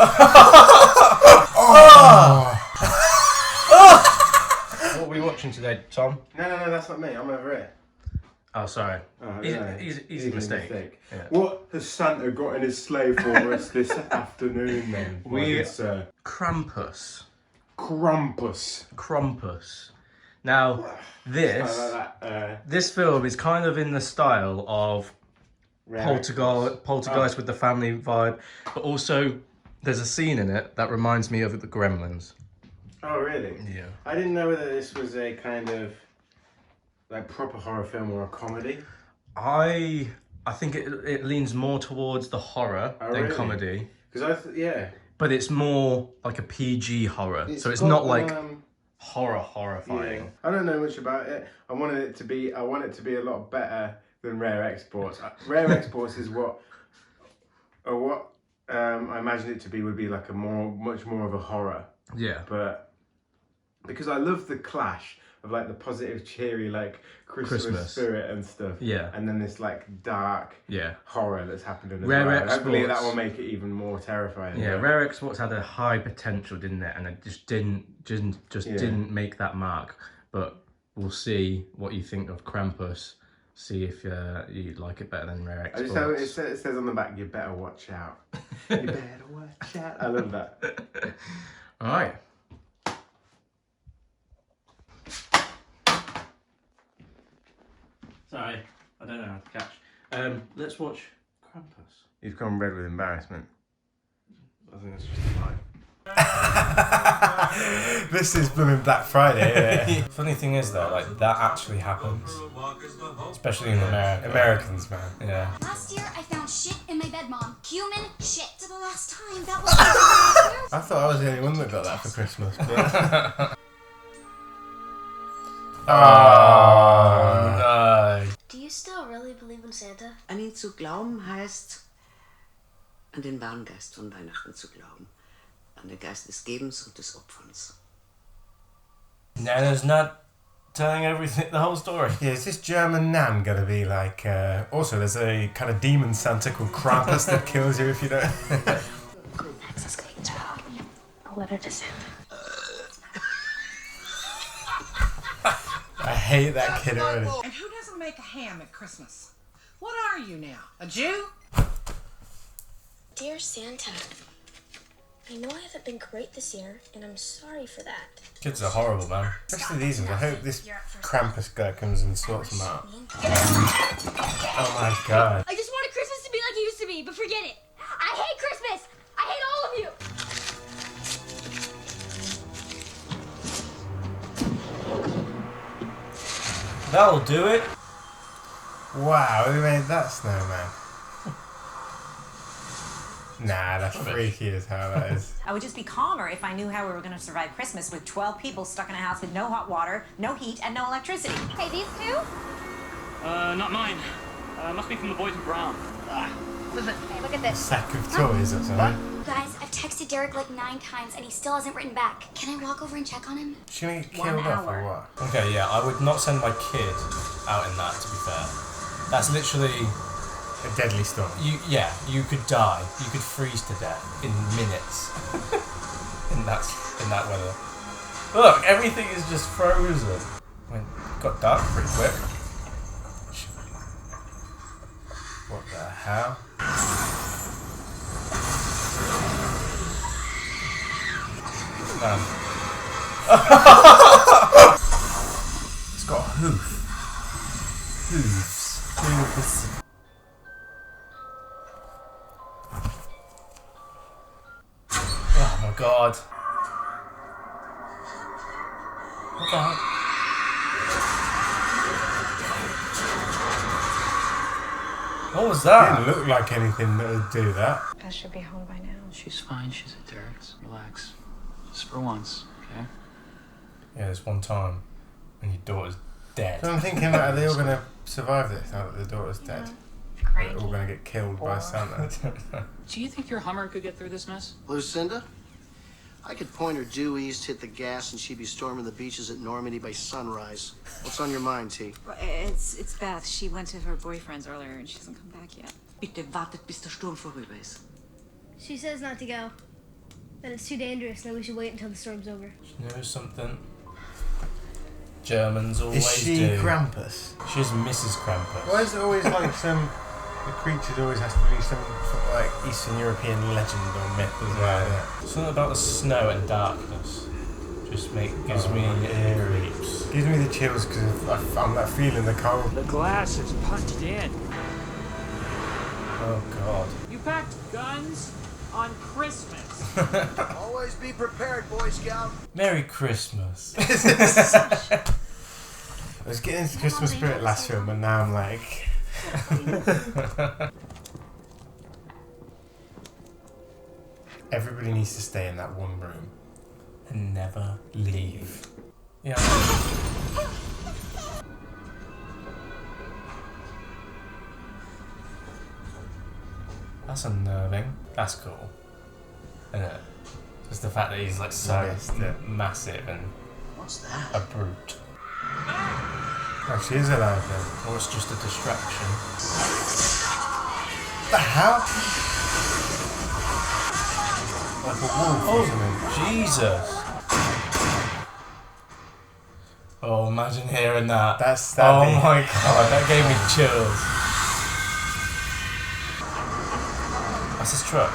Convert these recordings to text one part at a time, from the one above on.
What are we watching today, Tom? No, that's not me. I'm over here. Oh, sorry. Easy mistake. Yeah. What has Santa got in his sleigh for us this afternoon, then? Krampus. Krampus. Now, this film is kind of in the style of Poltergeist with the family vibe, but also there's a scene in it that reminds me of the Gremlins. Oh, really? Yeah. I didn't know whether this was a kind of like proper horror film or a comedy. I think it leans more towards the horror than comedy. Because But it's more like a PG horror, so it's not like horrifying. Yeah. I don't know much about it. I want it to be a lot better than Rare Exports. Rare Exports is what I imagine it to be would be like much more of a horror. Yeah. But because I love the clash of like the positive, cheery, like Christmas spirit and stuff. Yeah. And then this like dark horror that's happened in the Rare Exports. Hopefully that will make it even more terrifying. Yeah, Rare Exports had a high potential, didn't it? And it just didn't make that mark. But we'll see what you think of Krampus. See if you like it better than Rare Exports. It says on the back, you better watch out. You better watch out. I love that. All right. Sorry, I don't know how to catch. Let's watch Krampus. You've gone red with embarrassment. I think that's just a lie. This is blooming Black Friday, isn't it? Funny thing is though, like that actually happens, especially in Americans, man. Yeah. Last year I found shit in my bed, Mom. Human shit. For the last time, that was. I thought I was the only one that got that for Christmas. But... Oh no. Do you still really believe in Santa? An ihn zu glauben heißt, an den wahren Geist von Weihnachten zu glauben. An den Geist des Gebens und des Opferns. Nana's not telling everything, the whole story. Yeah, is this German Nan gonna be like... Also, there's a kind of demon Santa called Krampus that kills you if you don't... Access going to a letter to Santa. I hate that kid already. And who doesn't make a ham at Christmas? What are you now, a Jew? Dear Santa, I know I haven't been great this year, and I'm sorry for that. Kids are horrible, man. Especially these ones. I hope this Krampus guy comes and sorts them out. Oh my god. I just wanted Christmas to be like it used to be, but forget it. I hate Christmas. I hate all of you. That'll do it. Wow, who made that snowman? Nah, that's freaky as hell, that is. I would just be calmer if I knew how we were going to survive Christmas with 12 people stuck in a house with no hot water, no heat, and no electricity. Hey, these two? Not mine. Must be from the boys in brown. Hey, look at this. Sack of toys or something. Guys, I've texted Derek like 9 times, and he still hasn't written back. Can I walk over and check on him? She gonna get killed off or what? Okay, yeah, I would not send my kid out in that, to be fair. That's literally... A deadly storm. You could die. You could freeze to death in minutes. in that weather. Look, everything is just frozen. It got dark pretty quick. What the hell? It's got a hoof. Hooves. Oh my god. What the hell? What was that? Didn't look like anything that would do that. I should be home by now. She's fine. She's at Derek's. Relax. Just for once, okay? Yeah, there's one time when your daughter's dead. So I'm thinking, are they all going to survive this now that the daughter's dead? Are they all going to get killed by Santa? Do you think your Hummer could get through this mess? Lucinda? I could point her due east, hit the gas, and she'd be storming the beaches at Normandy by sunrise. What's on your mind, T? Well, it's Beth. She went to her boyfriend's earlier and she hasn't come back yet. Bitte wartet, bis der Sturm vorüber ist. She says not to go. That it's too dangerous and that we should wait until the storm's over. You know something? Germans always Is she do. Krampus? She's Mrs. Krampus. Why is it always like the creatures always has to be some like Eastern European legend or myth as well? Yeah. Something about the snow and darkness just gives me eerie. Gives me the chills because I'm not feeling the cold. The glass is punched in. Oh God. You packed guns on Christmas. Always be prepared, Boy Scout. Merry Christmas. I was getting into Christmas spirit last film, and now I'm like. Everybody needs to stay in that one room And never leave. Yeah. That's unnerving. That's cool. Isn't it? Just the fact that he's like so massive and What's that? a brute. Oh, she is alive then. Or it's just a distraction. What the hell? Like a wolf or something. Jesus! Oh, imagine hearing that. That's Oh stabby. my God, that gave me chills. That's his truck.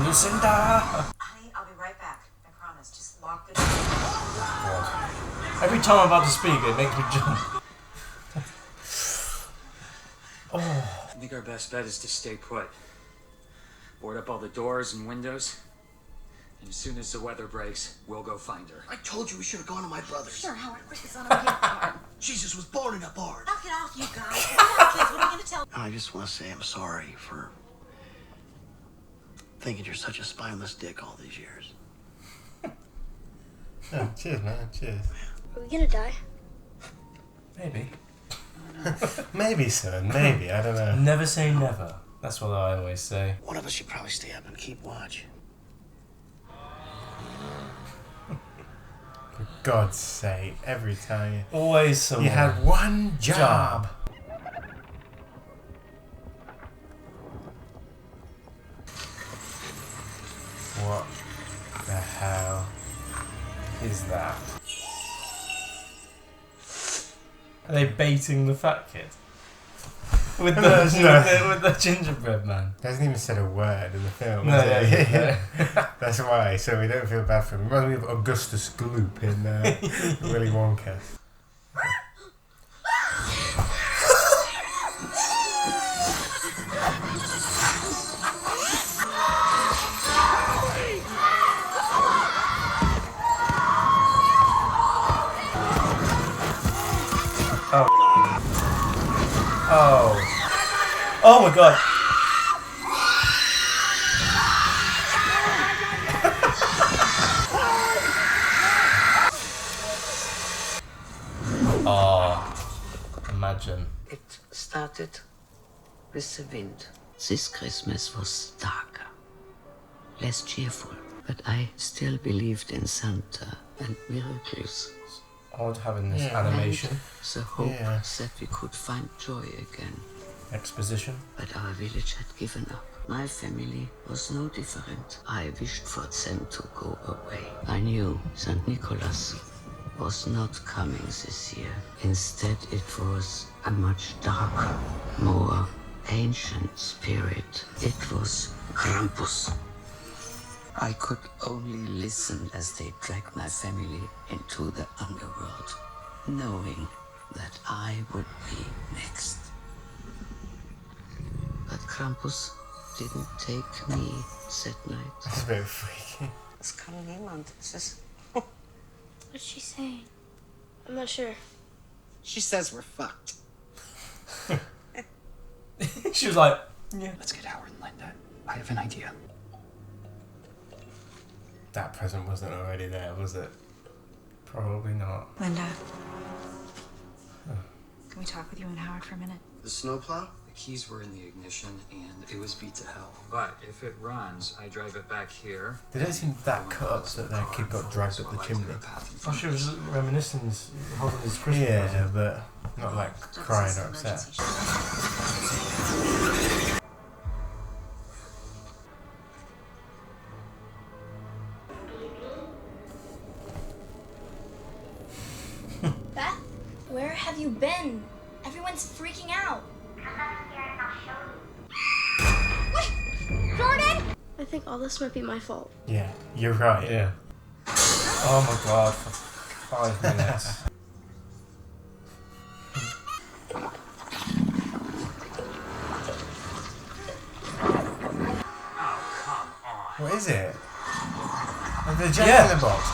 Lucinda! Honey, I'll be right back. I promise. Just lock the door. God. Every time I'm about to speak, it makes me jump. I think our best bet is to stay put. Board up all the doors and windows. And as soon as the weather breaks, we'll go find her. I told you we should have gone to my brother's. Sure, Howard, Rick is on a gift card. Jesus was born in a barn. Knock it off, you guys. Come on, kids. What are you going to tell? I just want to say I'm sorry for thinking you're such a spineless dick all these years. Oh, cheers, man. Cheers. Are we gonna die? Maybe. Maybe, son. Maybe. I don't know. Never say never. That's what I always say. One of us should probably stay up and keep watch. For God's sake, every time Always someone. you had one job. What the hell is that? Are they baiting the fat kid? With the, No. with the gingerbread man. He hasn't even said a word in the film. No, has he? yeah. That's why, so we don't feel bad for him. Reminds me of Augustus Gloop in Willy Wonka. Oh. Oh my God. Oh. Imagine. It started with the wind. This Christmas was darker, less cheerful, but I still believed in Santa and miracles. Odd having this animation. The hope Yeah. that we could find joy again. Exposition. But our village had given up. My family was no different. I wished for them to go away. I knew St. Nicholas was not coming this year. Instead, it was a much darker, more ancient spirit. It was Krampus. I could only listen as they dragged my family into the underworld, knowing that I would be next. But Krampus didn't take me that night. That's a bit freaky. Es kann niemand. Es ist... What's she saying? I'm not sure. She says we're fucked. She was like, Yeah. Let's get Howard and Linda. I have an idea. That present wasn't already there, was it? probably not. Linda. Can we talk with you and Howard for a minute? The snowplow? The keys were in the ignition and it was beat to hell. But if it runs, I drive it back here. They don't seem that cut up that their kid got dragged up the chimney. Oh, she was reminiscing, holding his Christmas Yeah, present. but not like crying or upset. you been? Everyone's freaking out. Wait, Jordan? I think all this might be my fault. Yeah, you're right. Yeah. Oh my god, for 5 minutes. What is it? The Jack in the Box.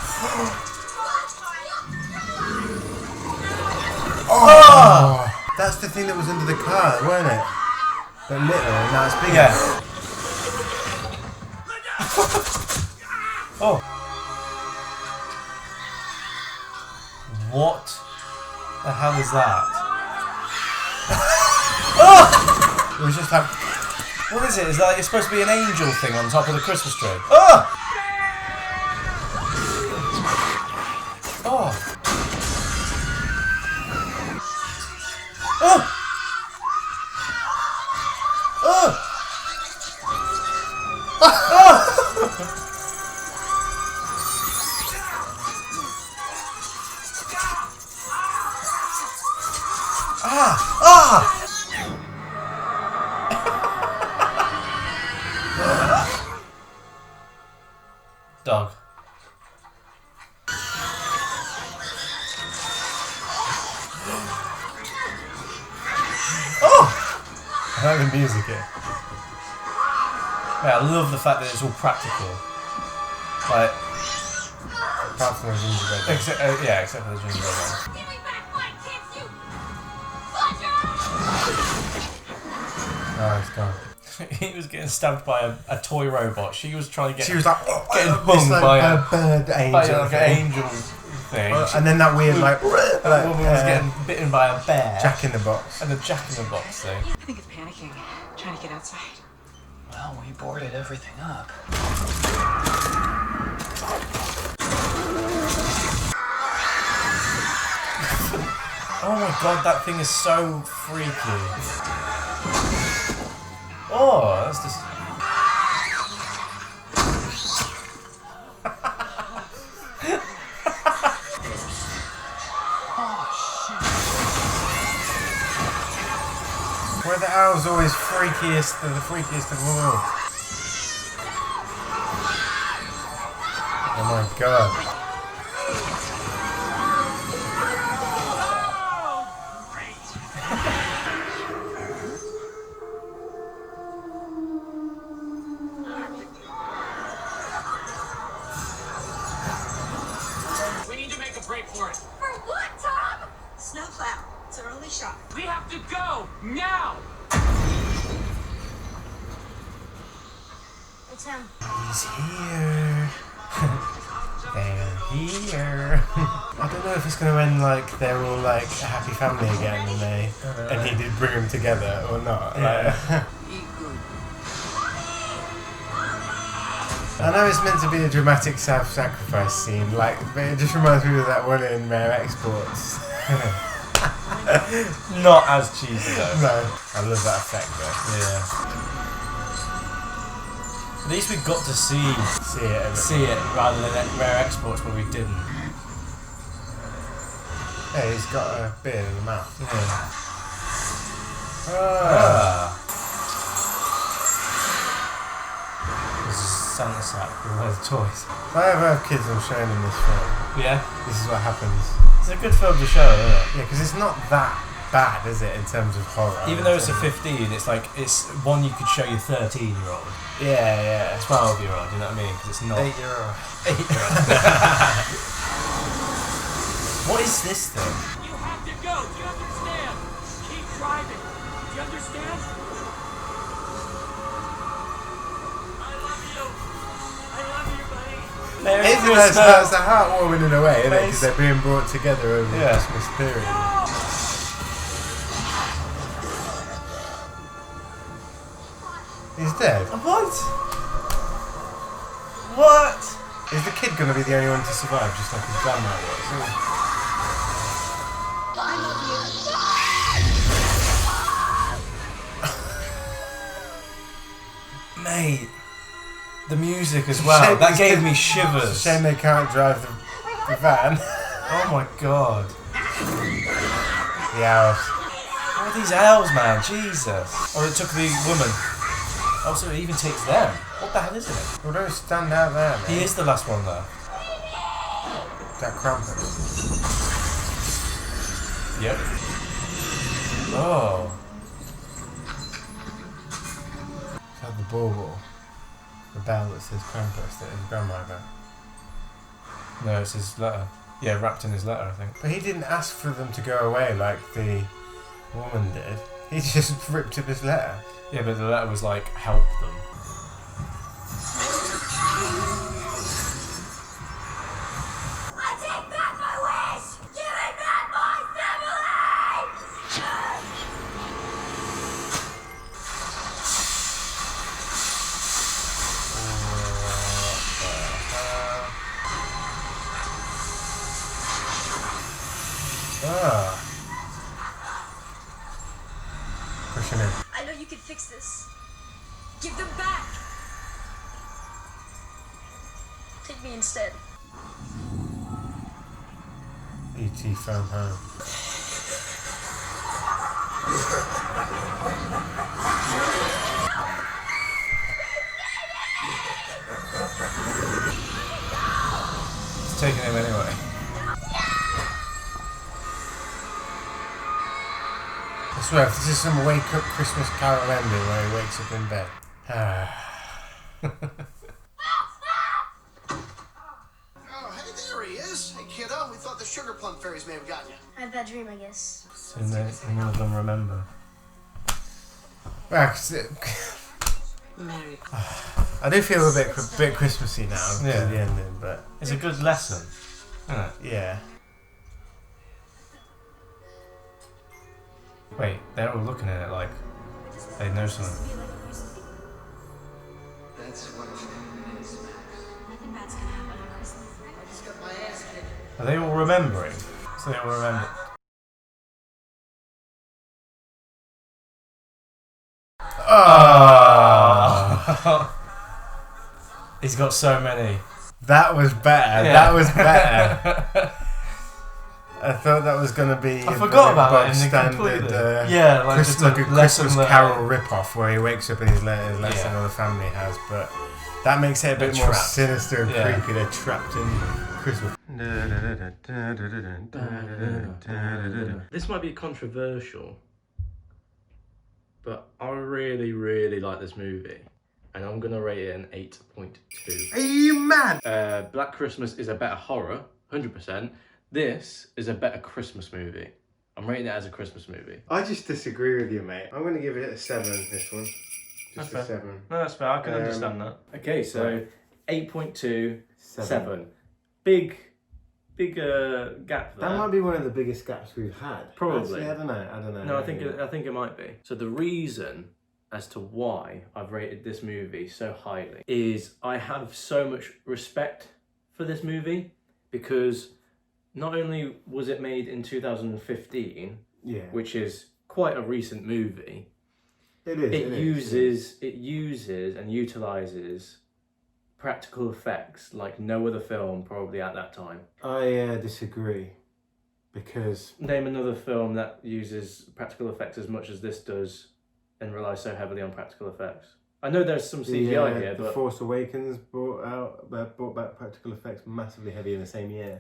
Oh! That's the thing that was under the car, weren't it? That little, and now it's bigger. Yeah. Oh. What the hell is that? Oh! It was just like... What is it? Is that like it's supposed to be an angel thing on top of the Christmas tree? Oh! Oh! Oh! Oh! Oh! Ah! Ah! Dog. Oh! I like the music here. Yeah, I love the fact that it's all practical. Like, Apart from the gingerbread. except yeah, except for the gingerbread one. Give me back my kids, you fudger! Oh, it's gone. He was getting stabbed by a toy robot. She was trying to get. She was like... getting It's hung like by a bird angel like an thing. angel thing. And then that weird, like That woman was getting bitten by a bear. Jack in the Box. And the Jack in the Box thing. I think it's panicking, trying to get outside. Well, we boarded everything up. Oh my god, that thing is so freaky. Oh, that's just. Where the owl's always freakiest, the freakiest of all. Oh my god. We need to make a break for it. For what, Tom? Snowplow. It's an early shot. We have to go now. It's him. He's here. They're here. I don't know if it's going to end like they're all like a happy family again and he did bring them together or not. Yeah. I know it's meant to be a dramatic self-sacrifice scene, like, but it just reminds me of that one in Rare Exports. Not as cheesy though. No, I love that effect though. Yeah. At least we got to see it rather than at Rare Exports where we didn't. Hey, he's got a beard in the mouth. Yeah. This is Santa sack with all the toys. If I ever have kids, I'm showing them this film. Yeah. This is what happens. It's a good film to show, isn't it? Yeah, because it's not that bad, is it, in terms of horror? Even though it's a 15, it's like it's one you could show your 13-year-old, Yeah, 12-year-old. You know what I mean? Because it's not 8-year-old. 8-year-old. What is this thing? You have to go. Do you understand? Keep driving. Do you understand? I love you. I love you, buddy. It's a heartwarming in a way, isn't it? Because Face. they're being brought together over the Christmas period. He's dead. What? What? Is the kid going to be the only one to survive, just like his grandma was? Mate, the music as well. Shame That these gave kids- me It's a shivers. shame they can't drive the van. Oh my god. The owls. What are these owls, man? Jesus. Oh, it took the woman. Also, it even takes them. What the hell is it? Well, don't stand out there, man. He is the last one, though. That Krampus. Yep. Oh. It's the bauble. The bell that says Krampus that his grandma got. No, it's his letter. Yeah, wrapped in his letter, I think. But he didn't ask for them to go away like the woman did. He just ripped up his letter. Yeah, but the letter was like, help them. I take back my wish! Give it back my family! Pushing him. I know you can fix this. Give them back! Take me instead. E.T. phone home. It's taking him anyway. I swear, if this is some wake up Christmas Carol ending where he wakes up in bed. Oh, hey, there he is. Hey, kiddo, we thought the sugar plum fairies may have gotten you. I had that dream, I guess. And none of them remember. Well, Merry I do feel a bit Christmassy now Yeah. at the ending, but It's a good lesson, isn't it? yeah. Wait, they're all looking at it like they know something. That's what it is, Max. Nothing bad's gonna happen for Christmas. I just got my ass kicked. Are they all remembering? So they all remember. Oh! He's got so many. That was better. Yeah. That was better. I thought that was going to be I forgot about that in the standard completely. Yeah, like just a Christmas lesson learned. Carol rip-off where he wakes up and his lesson Yeah. all the family has, but that makes it a bit They're more trapped. sinister and Yeah. creepy. They're trapped in Christmas. This might be controversial, but I really, really like this movie. And I'm going to rate it an 8.2. Are you mad? Black Christmas is a better horror, 100%. This is a better Christmas movie. I'm rating it as a Christmas movie. I just disagree with you, mate. I'm going to give it a 7, this one. Just That's a 7. No, that's fair. I can understand that. Okay, so 8.2, 7. Big gap there. That might be one of the biggest gaps we've had. Probably. Actually, I don't know. No, I think it might be. So the reason as to why I've rated this movie so highly is I have so much respect for this movie because not only was it made in 2015, which is quite a recent movie, it uses and utilizes practical effects like no other film probably at that time. I disagree because Name another film that uses practical effects as much as this does and relies so heavily on practical effects. I know there's some CGI here, The but Force Awakens brought back practical effects massively heavy in the same year.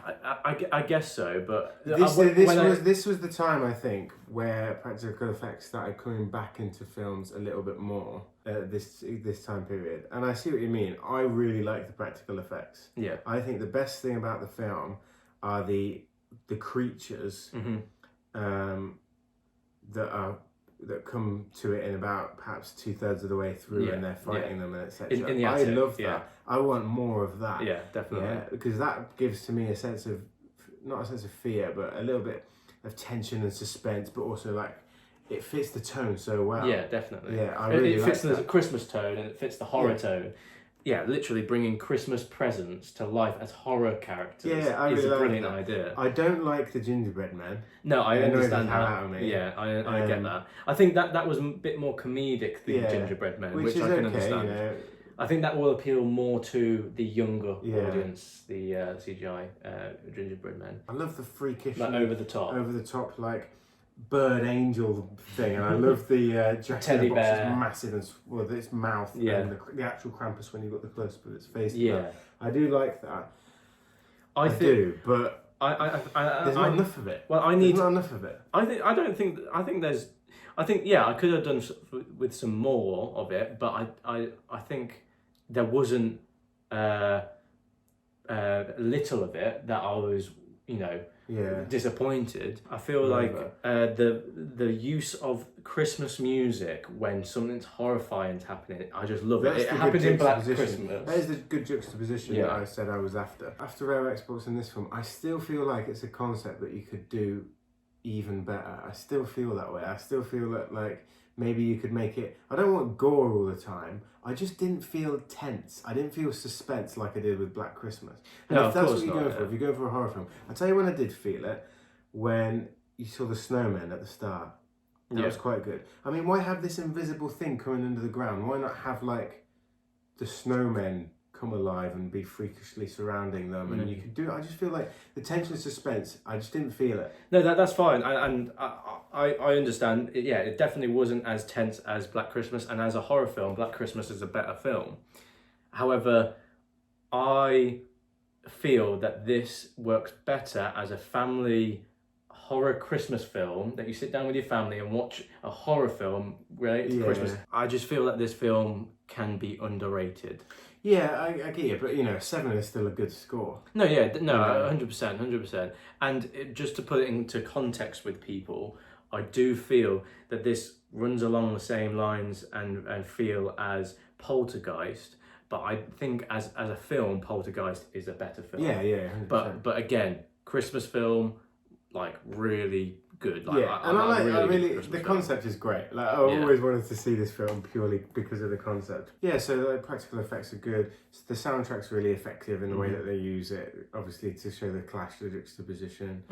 I guess so. But This was the time, I think, where practical effects started coming back into films a little bit more. This time period, and I see what you mean. I really like the practical effects. Yeah, I think the best thing about the film are the creatures that come to it in about perhaps 2/3 of the way through, and they're fighting them and etc. In the I attic, love that. I want more of that. Yeah, definitely. Yeah, because that gives to me a sense of, not a sense of fear, but a little bit of tension and suspense, but also like it fits the tone so well. Yeah, definitely. Yeah, I really it fits like the Christmas tone and it fits the horror tone. Yeah, literally bringing Christmas presents to life as horror characters is a brilliant idea. I don't like the gingerbread man. No, I understand that. Out of me. Yeah, I get that. I think that was a bit more comedic than Gingerbread Men, which is I can okay, understand. You know. I think that will appeal more to the younger Yeah. audience, the CGI gingerbread men. I love the freakish, Like over the top, like bird angel thing, and I love the Jack Teddy in the Box is bear. massive and with its mouth, Yeah. and the actual Krampus when you got the close up of its face. Yeah. I do like that. I do, but there's not enough of it. Well, there's not enough of it. I think I could have done with some more of it, but I think there wasn't little of it that I was, disappointed. I feel like the use of Christmas music when something's horrifying happening, I just love it. It happened in Black Christmas. That is the good juxtaposition that I said I was after. After Rare Exports in this film, I still feel like it's a concept that you could do even better. I still feel that way. I still feel that like maybe you could make it. I don't want gore all the time. I just didn't feel tense. I didn't feel suspense like I did with Black Christmas. And No, if that's of course what you're not, going for, if you're going for a horror film, I'll tell you when I did feel it, when you saw the snowman at the start. That was quite good. I mean, why have this invisible thing coming under the ground? Why not have like the snowmen come alive and be freakishly surrounding them, and you could do it. I just feel like the tension and suspense, I just didn't feel it. No, that's fine, and I understand. It definitely wasn't as tense as Black Christmas, and as a horror film, Black Christmas is a better film. However, I feel that this works better as a family horror Christmas film, that you sit down with your family and watch a horror film related to Christmas. I just feel that this film can be underrated. Yeah, I get you, but 7 is still a good score. No, 100%. And just to put it into context with people, I do feel that this runs along the same lines and feel as Poltergeist, but I think as a film, Poltergeist is a better film. Yeah, 100%. But again, Christmas film, like really good. Like, I really the film. concept is great. Like I always wanted to see this film purely because of the concept. Yeah, so the practical effects are good. The soundtrack's really effective in the way that they use it, obviously to show the clash, the juxtaposition.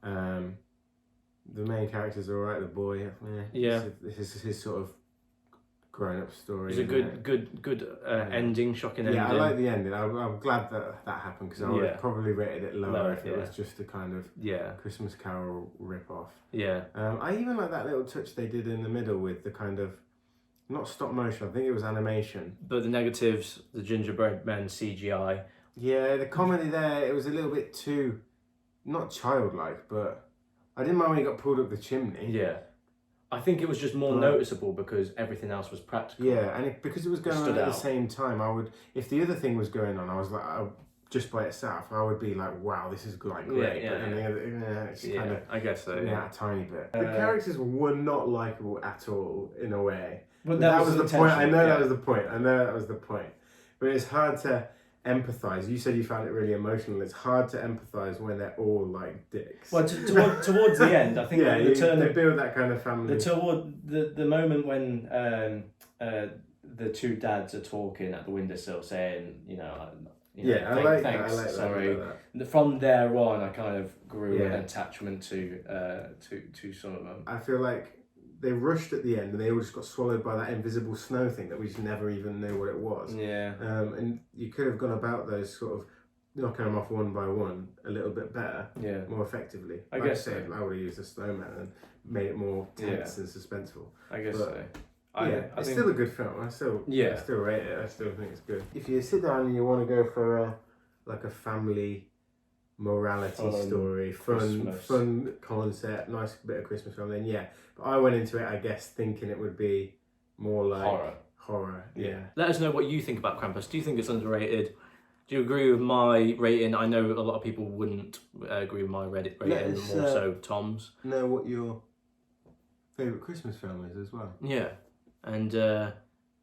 The main characters are alright. The boy, this is his sort of grown-up story. It's a good ending, shocking ending. Yeah, I like the ending. I'm glad that happened, because I would have probably rated it lower if it was just a kind of Christmas Carol rip-off. Yeah. I even like that little touch they did in the middle with the kind of, not stop motion, I think it was animation. But the negatives, the gingerbread men CGI. Yeah, the comedy there, it was a little bit too, not childlike, but I didn't mind when he got pulled up the chimney. Yeah. I think it was just more noticeable because everything else was practical. Yeah, and because it was going on at the same time, if the other thing was going on, I was like, just by itself, I would be like, wow, this is like great. Yeah, but then the other, it's kind of, I guess so. Yeah, a tiny bit. The characters were not likable at all, in a way. But that was the point. I know that was the point. But it's hard to empathise. You said you found it really emotional. It's hard to empathise when they're all like dicks. Well, towards the end, I think they build that kind of family. The moment when the two dads are talking at the windowsill, saying, I like thanks, that. sorry. From there on, I kind of grew an attachment to some of them. I feel like they rushed at the end and they all just got swallowed by that invisible snow thing that we just never even knew what it was. Yeah. And you could have gone about those sort of knocking them off one by one a little bit better, more effectively. I guess so. I would have used a snowman and made it more tense and suspenseful. I guess so. It's still a good film. I still rate it. I still think it's good. If you sit down and you want to go for a family morality story, fun concept, nice bit of Christmas film, then But I went into it, I guess, thinking it would be more like horror. Yeah. Let us know what you think about Krampus. Do you think it's underrated? Do you agree with my rating? I know a lot of people wouldn't agree with my rating, more so Tom's. Know what your favourite Christmas film is as well. Yeah. And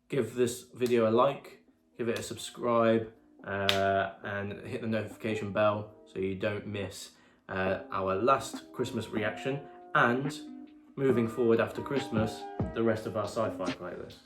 give this video a like, give it a subscribe, and hit the notification bell so you don't miss our last Christmas reaction, and moving forward after Christmas, the rest of our sci-fi playlist.